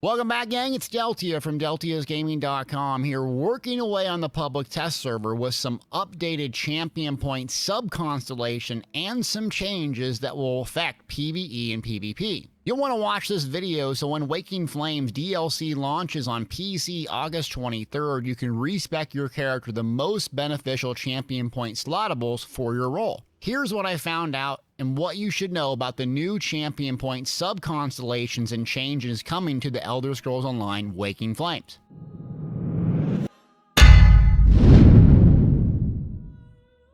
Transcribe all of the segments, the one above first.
Welcome back, gang. It's Deltia from Deltiasgaming.com here, working away on the public test server with some updated champion point sub-constellation and some changes that will affect PvE and PvP. You'll want to watch this video so when Waking Flames DLC launches on PC August 23rd, you can respec your character the most beneficial champion point slottables for your role. Here's what I found out and what you should know about the new champion point sub-constellations and changes coming to the Elder Scrolls Online Waking Flames.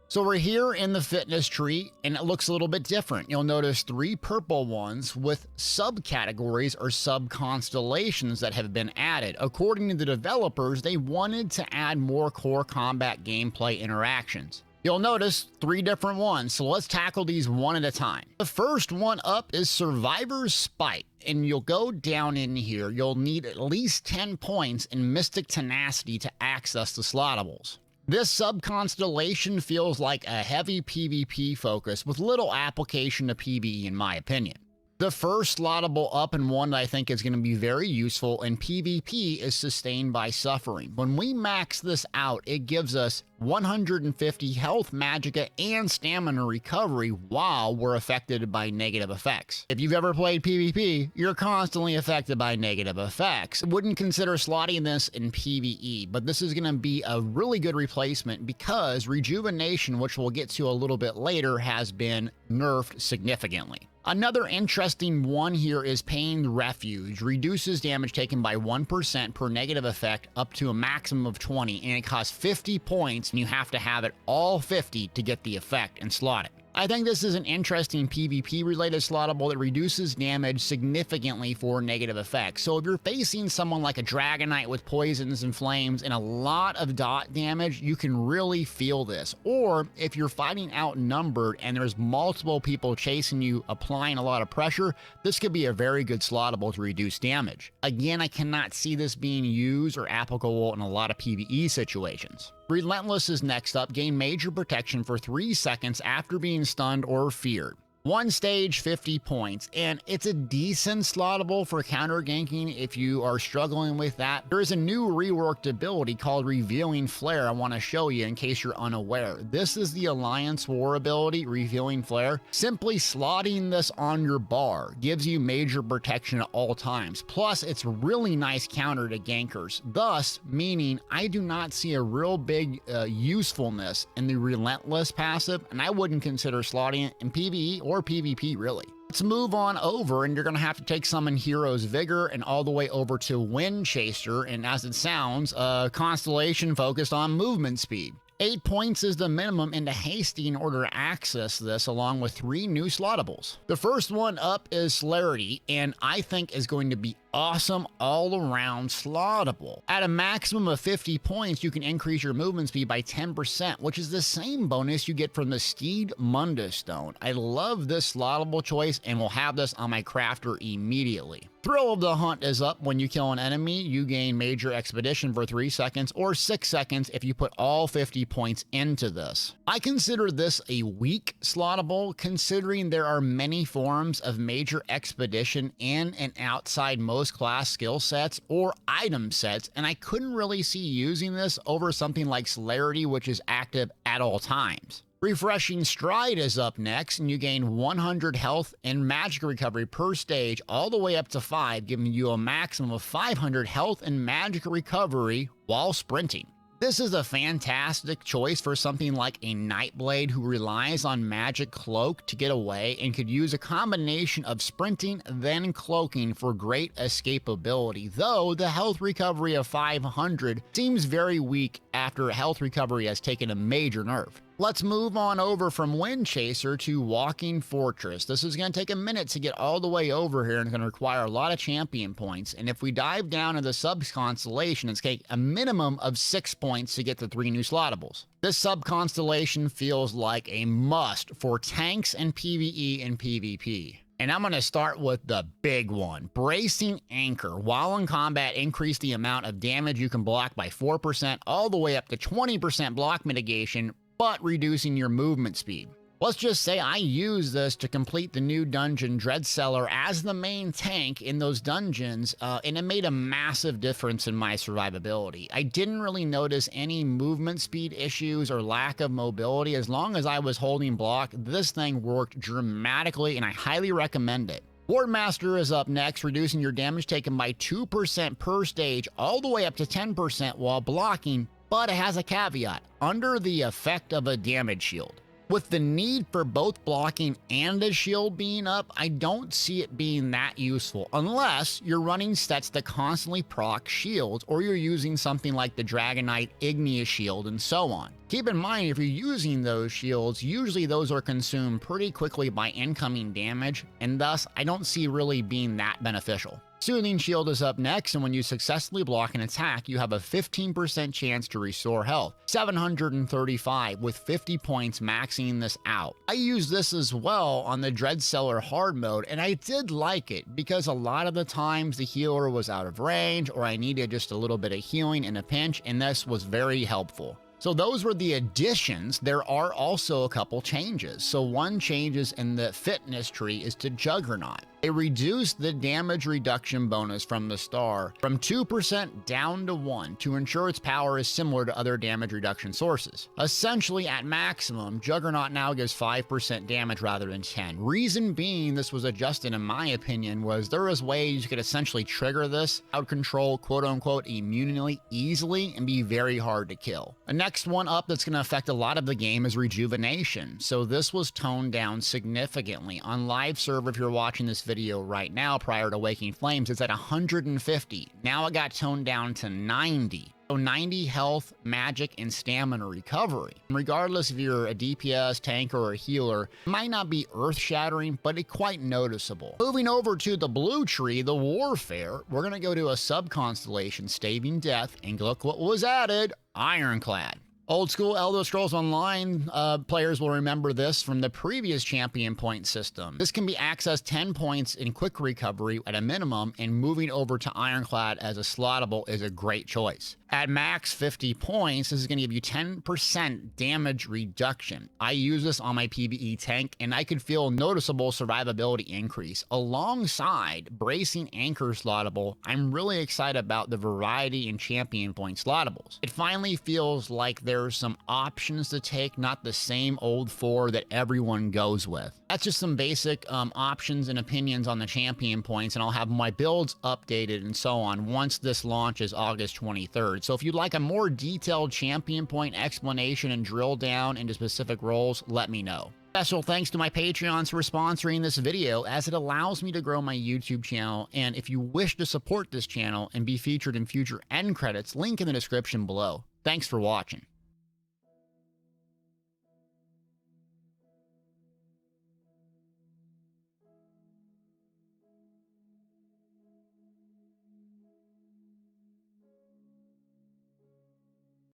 So we're here in the fitness tree and it looks a little bit different. You'll notice 3 purple ones with subcategories or sub-constellations that have been added. According to the developers, they wanted to add more core combat gameplay interactions. You'll notice 3 different ones, so let's tackle these one at a time. The first one up is Survivor's Spite, and you'll go down in here. You'll need at least 10 points in Mystic Tenacity to access the slottables. This sub-constellation feels like a heavy PvP focus with little application to PvE in my opinion. The first slottable up and one that I think is going to be very useful in PvP is Sustained by Suffering. When we max this out, it gives us 150 health, magicka, and stamina recovery while we're affected by negative effects. If you've ever played PvP, you're constantly affected by negative effects. I wouldn't consider slotting this in PvE, but this is going to be a really good replacement because Rejuvenation, which we'll get to a little bit later, has been nerfed significantly. Another interesting one here is Pained Refuge. Reduces damage taken by 1% per negative effect up to a maximum of 20, and it costs 50 points, and you have to have it all 50 to get the effect and slot it. I think this is an interesting PvP-related slottable that reduces damage significantly for negative effects. So if you're facing someone like a Dragon Knight with poisons and flames and a lot of dot damage, you can really feel this. Or if you're fighting outnumbered and there's multiple people chasing you, applying a lot of pressure, this could be a very good slottable to reduce damage. Again, I cannot see this being used or applicable in a lot of PvE situations. Relentless is next up. Gain major protection for 3 seconds after being stunned or feared. 1 stage, 50 points, and it's a decent slottable for counter ganking if you are struggling with that. There is a new reworked ability called Revealing Flare I want to show you in case you're unaware. This is the Alliance War ability, Revealing Flare. Simply slotting this on your bar gives you major protection at all times. Plus, it's really nice counter to gankers, thus meaning I do not see a real big usefulness in the Relentless passive, and I wouldn't consider slotting it in PvE or PvP really. Let's move on over, and you're going to have to take Summon Hero's Vigor and all the way over to Wind Chaser, and as it sounds, a constellation focused on movement speed. 8 points is the minimum into Hasty in order to access this, along with 3 new slottables. The first one up is Celerity, and I think is going to be awesome all-around slottable. At a maximum of 50 points, you can increase your movement speed by 10%, which is the same bonus you get from the Steed Mundus Stone. I love this slottable choice, and will have this on my crafter immediately. Thrill of the Hunt is up. When you kill an enemy, you gain Major Expedition for 3 seconds, or 6 seconds if you put all 50 points into this. I consider this a weak slottable, considering there are many forms of Major Expedition in and outside most class skill sets or item sets, and I couldn't really see using this over something like Celerity, which is active at all times. Refreshing Stride is up next, and you gain 100 health and magic recovery per stage all the way up to 5, giving you a maximum of 500 health and magic recovery while sprinting. This is a fantastic choice for something like a Nightblade who relies on Magic Cloak to get away and could use a combination of sprinting then cloaking for great escapability, though the health recovery of 500 seems very weak after health recovery has taken a major nerf. Let's move on over from Wind Chaser to Walking Fortress. This is going to take a minute to get all the way over here and it's going to require a lot of champion points. And if we dive down to the sub-constellation, it's going to take a minimum of 6 points to get the 3 new slottables. This sub-constellation feels like a must for tanks and PvE and PvP. And I'm going to start with the big one. Bracing Anchor. While in combat, increase the amount of damage you can block by 4% all the way up to 20% block mitigation, but reducing your movement speed. Let's just say I use this to complete the new dungeon Dreadseller as the main tank in those dungeons, and it made a massive difference in my survivability. I didn't really notice any movement speed issues or lack of mobility. As long as I was holding block, this thing worked dramatically, and I highly recommend it. Wardmaster is up next, reducing your damage taken by 2% per stage, all the way up to 10% while blocking, but it has a caveat: under the effect of a damage shield. With the need for both blocking and a shield being up, I don't see it being that useful unless you're running sets that constantly proc shields, or you're using something like the Dragonite Igneous Shield and so on. Keep in mind, if you're using those shields, usually those are consumed pretty quickly by incoming damage, and thus I don't see really being that beneficial. Soothing Shield is up next, and when you successfully block an attack, you have a 15% chance to restore health, 735, with 50 points maxing this out. I use this as well on the Dreadseller hard mode, and I did like it because a lot of the times the healer was out of range, or I needed just a little bit of healing in a pinch, and this was very helpful. So those were the additions. There are also a couple changes. So one changes in the fitness tree is to Juggernaut. It reduced the damage reduction bonus from the star from 2% down to 1 to ensure its power is similar to other damage reduction sources. Essentially, at maximum, Juggernaut now gives 5% damage rather than 10. Reason being this was adjusted, in my opinion, was there was ways you could essentially trigger this out control, quote-unquote, immunity easily and be very hard to kill. The next one up that's going to affect a lot of the game is Rejuvenation. So this was toned down significantly. On live server, if you're watching this video right now prior to Waking Flames, it's at 150. Now it got toned down to 90. So 90 health, magic, and stamina recovery. Regardless if you're a DPS, tanker, or a healer, it might not be earth-shattering, but it's quite noticeable. Moving over to the blue tree, the Warfare, we're going to go to a sub-constellation, Staving Death, and look what was added: Ironclad. Old school Elder Scrolls Online players will remember this from the previous champion point system. This can be accessed 10 points in quick recovery at a minimum, and moving over to Ironclad as a slottable is a great choice. At max 50 points, this is going to give you 10% damage reduction. I use this on my PvE tank, and I could feel noticeable survivability increase. Alongside Bracing Anchor slottable, I'm really excited about the variety in champion point slottables. It finally feels like there's some options to take, not the same old 4 that everyone goes with. That's just some basic options and opinions on the champion points, and I'll have my builds updated and so on once this launches August 23rd. So if you'd like a more detailed champion point explanation and drill down into specific roles, let me know. Special thanks to my Patreons for sponsoring this video, as it allows me to grow my YouTube channel. And if you wish to support this channel and be featured in future end credits, link in the description below. Thanks for watching.